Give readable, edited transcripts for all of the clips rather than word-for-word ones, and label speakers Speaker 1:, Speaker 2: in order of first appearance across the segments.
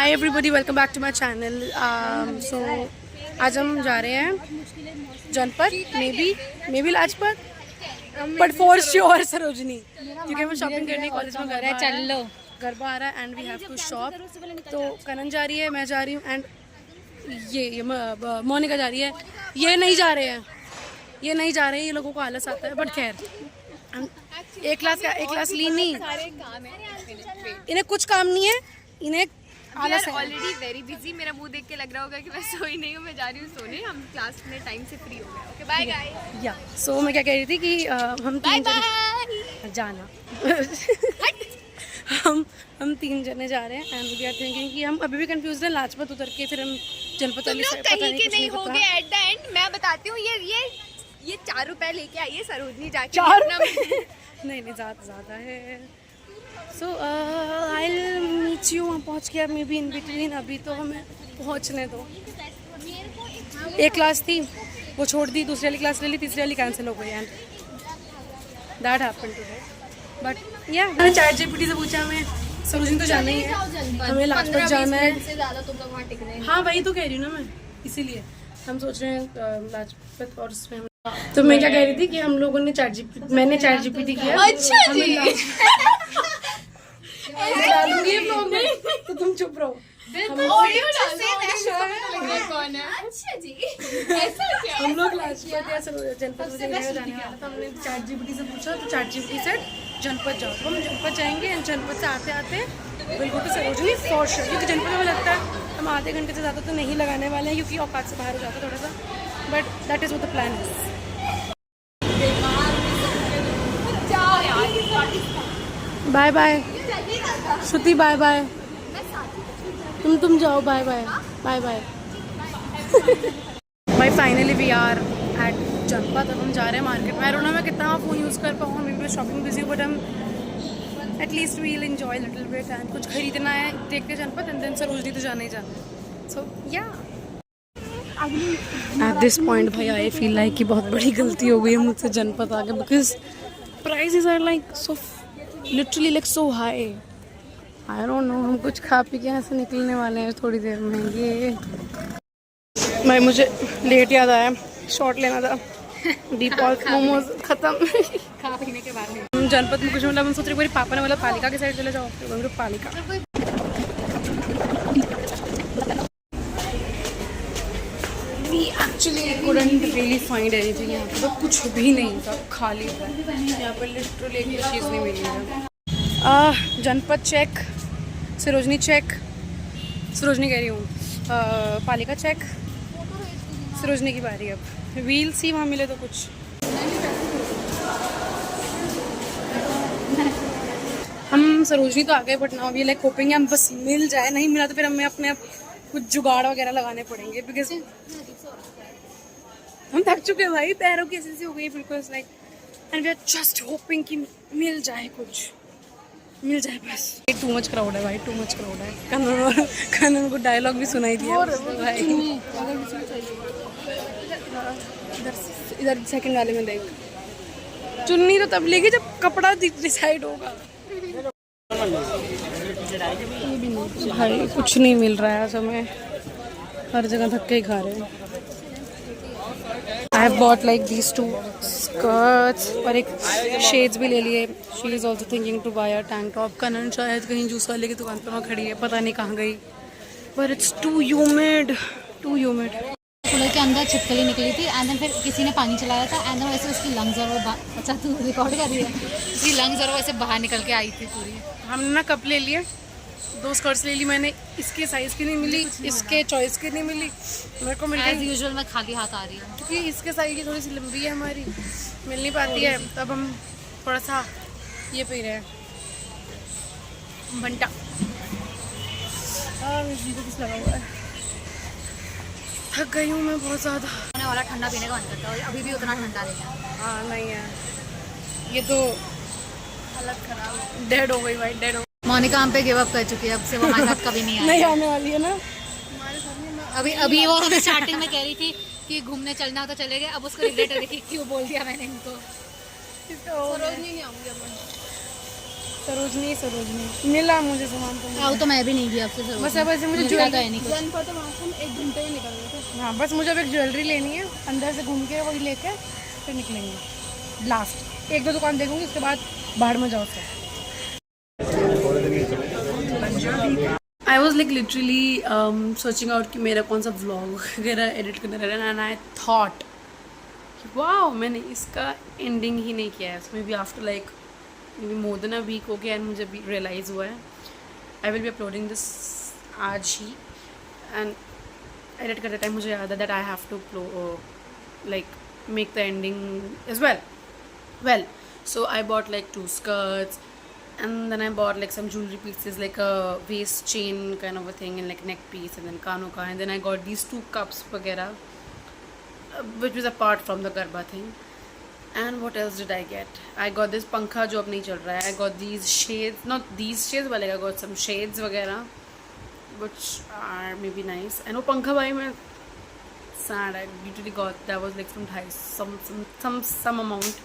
Speaker 1: Hi everybody, welcome back to my channel. So आज हम जा रहे हैं Janpath, may be Lajpat, but for sure Sarojini, क्योंकि हम शॉपिंग करने कॉलेज में गए। चल लो, गरबा आ रहा है and we have to shop. तो कनन जा रही है, मैं जा रही हूँ एंड ये मोनिका जा रही है। ये नहीं जा रहे हैं, ये लोगों को आलस आता है, बट खैर एक क्लास ली नहीं, इन्हें कुछ काम नहीं है, इन्हें आलस है।
Speaker 2: Already very busy. मेरा मुंह देख के लग रहा होगा कि मैं सोई नहीं हूँ, मैं जा रही हूँ सोने। हम क्लास में टाइम से फ्री हो गए। Okay bye guys.
Speaker 1: या सो मैं क्या कह रही थी कि हम तीन जाना हम तीन जने जा रहे हैं एंड वी आर थिंकिंग कि हम अभी भी कंफ्यूज हैं। लाजपत उतर के फिर हम जनपद वाली साइड
Speaker 2: कहीं के नहीं हो गए। एट द एंड मैं बताती हूँ, ये 4 रुपए लेके आइए सरोजनी जाके।
Speaker 1: 4 नहीं ज़्यादा है। सो आई विल मीट यू वहाँ पहुँच के। मे बी इन बिटवीन, अभी तो हमें पहुँचने दो। एक क्लास थी वो छोड़ दी, दूसरी वाली क्लास ले ली, तीसरी वाली कैंसिल हो गई and that happened today. But या मैंने चैट जीपीटी से पूछा, हमें सरोजनी तो जाना ही है, हमें लाजपत जाना है। हाँ वही तो कह रही हूँ ना मैं, इसीलिए हम सोच रहे हैं लाजपत। और उसमें तो मैं क्या कह रही थी कि हम लोगों ने मैंने चैट जीपीटी किया। अच्छा जी तो तुम चुप रहो। हम लोग लाजपत या जनपद जाने वाला था। हमने चैट जीपीटी से पूछा तो चैट जीपीटी से जनपद जाओ, तो हम जनपद जाएंगे एंड जनपद से आते आते बिल्कुल तो सरोजनी फॉर श्योर, क्योंकि जनपद में लगता है हम आधे घंटे से ज़्यादा तो नहीं लगाने वाले हैं, क्योंकि औकात से बाहर हो जाता है थोड़ा सा। But that is what the plan is. Bye bye Shruti, bye bye. तुम जाओ, बाय बाय बाय बाय। भाई finally we are at Janpath. अब हम जा रहे हैं मार्केट में। आई डोंट नो मैं कितना फ़ोन यूज़ कर पाऊँ, मे बी शॉपिंग बिजी हूँ, बट हम at least will enjoy little bit and कुछ खरीदना है, देख के जनपद एंड देन सरोजनी तो जाना ही जाना। सो या एट दिस पॉइंट भाई आई फील लाइक कि बहुत बड़ी गलती हो गई है मुझसे जनपद आगे, because prices are like so literally like so high. I don't know, हम कुछ खा पी के यहाँ से निकलने वाले हैं थोड़ी देर में। ये भाई मुझे लेट याद आया, शॉर्ट लेना था। डीपॉल्ट मोमोज खत्म खा पीने के बाद हम जनपद में कुछ मतलब हम सोच रहे पापा ने बोला पालिका की साइड चले जाओ, फिर पालिका। We actually couldn't really find anything यहाँ पे, तो कुछ भी नहीं था, खाली था यहाँ पर। लिटरली एक चीज़ नहीं मिली है। जनपद चेक, सरोजनी चेक, सरोजनी कह रही हूँ, पालिका चेक, सरोजनी की बारी। अब व्हील सी वहाँ मिले तो कुछ। हम सरोजनी तो आ गए, but now we like hoping हम बस मिल जाए। नहीं मिला तो फिर हमें अपने आप कुछ जुगाड़ वगैरह लगाने पड़ेंगे, बिकॉज हम थक चुके हैं भाई, पैरों की ऐसी हो गई बिल्कुल like. And we are just hoping कि मिल जाए, कुछ मिल जाए बस। टू मच क्राउड है भाई, टू मच क्राउड है। कनन को डायलॉग भी सुनाई दिया भाई। इधर सेकंड वाले में देख, चुन्नी तो तब लेगी जब कपड़ा डिसाइड होगा। भाई कुछ नहीं मिल रहा है हमें, हर जगह धक्के ही खा रहे हैं। I have bought like these 2 skirts और एक शेड्स भी ले लिए। She is also thinking to buy a tank top. Kanan शायद कहीं जूस वाले की दुकान पर वहाँ खड़ी है, पता नहीं कहाँ गई, पर इट्स टू ह्यूमिड।
Speaker 3: कूलर के अंदर छिपकली निकली थी एंड देन फिर किसी ने पानी चलाया था एंड देन वैसे उसकी लंग्स और वो अच्छा तू रिकॉर्ड कर रही है, उसकी लंग्स और वैसे बाहर निकल के आई थी पूरी।
Speaker 1: हमने ना कप ले लिए, 2 स्कर्ट्स ले ली मैंने। इसके साइज़ की नहीं मिली, इसके चॉइस की नहीं मिली, मेरे को मिल गई।
Speaker 3: यूजुअल मैं खाली हाथ आ रही हूँ
Speaker 1: क्योंकि इसके साइज़ की थोड़ी सी लंबी है, हमारी मिल नहीं पाती है। तब हम थोड़ा सा ये पी रहे हैं भंटा। कुछ लगा हुआ है, थक गई हूँ मैं बहुत ज़्यादा।
Speaker 3: होने वाला ठंडा पीने का मन करता है, अभी भी उतना ठंडा नहीं है।
Speaker 1: हाँ नहीं है, ये तो हालत खराब, डेड हो गई भाई, डेड हो।
Speaker 3: मोनिका हम पे गिव अप कर चुकी है, अब से वो हमारे साथ कभी नहीं आई।
Speaker 1: नहीं आने वाली है ना।
Speaker 3: अभी वो हमें स्टार्टिंग में कह रही थी कि घूमने चलना हो तो चले गए, अब उसको रिग्रेट है कि क्यों बोल दिया मैंने इनको।
Speaker 1: सरोजनी मिला मुझे सामान तो
Speaker 3: आओ तो मैं भी नहीं गई आपसे
Speaker 1: बस अब ऐसे मुझे
Speaker 3: मिलता तो है नहीं कुछ।
Speaker 1: एक घंटे में निकल गए थे। हाँ बस मुझे अब एक ज्वेलरी लेनी है, अंदर से घूम के वही लेके फिर निकलेंगे। लास्ट एक दो दुकान देखूंगी, उसके बाद बाहर में जाओ। I was like literally searching out कि मेरा कौन सा व्लॉग वगैरह एडिट करना रहना, एंड आई थॉट वाओ मैंने इसका एंडिंग ही नहीं किया है। Maybe after like maybe more than a week हो गया, एंड मुझे अभी रियलाइज़ हुआ है। I will be uploading this आज ही, एंड एडिट करते टाइम मुझे याद है that I have to like make the ending as well, so I bought like 2 skirts, and then I bought like some jewelry pieces, like a waist chain kind of a thing, and like neck piece, and then kano ka, and then I got these 2 cups वगैरह, which was apart from the garba thing. And what else did I get? I got this पंखा जो अब नहीं चल रहा है. I got these shades, not these shades but like I got some shades वगैरह, which are maybe nice. And वो पंखा भाई मैं sad, I literally got that was like some amount,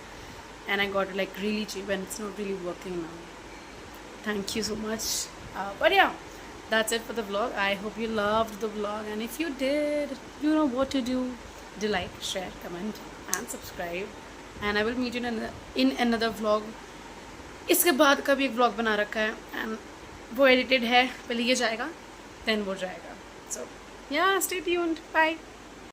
Speaker 1: and I got it like really cheap, and it's not really working now. Thank you so much. But yeah, that's it for the vlog. I hope you loved the vlog, and if you did, you know what to do. Do like, share, comment, and subscribe. And I will meet you in another vlog. इसके बाद का भी एक vlog बना रखा है, and वो edited है, पहले ये जाएगा, then वो जाएगा. So yeah, stay tuned. Bye.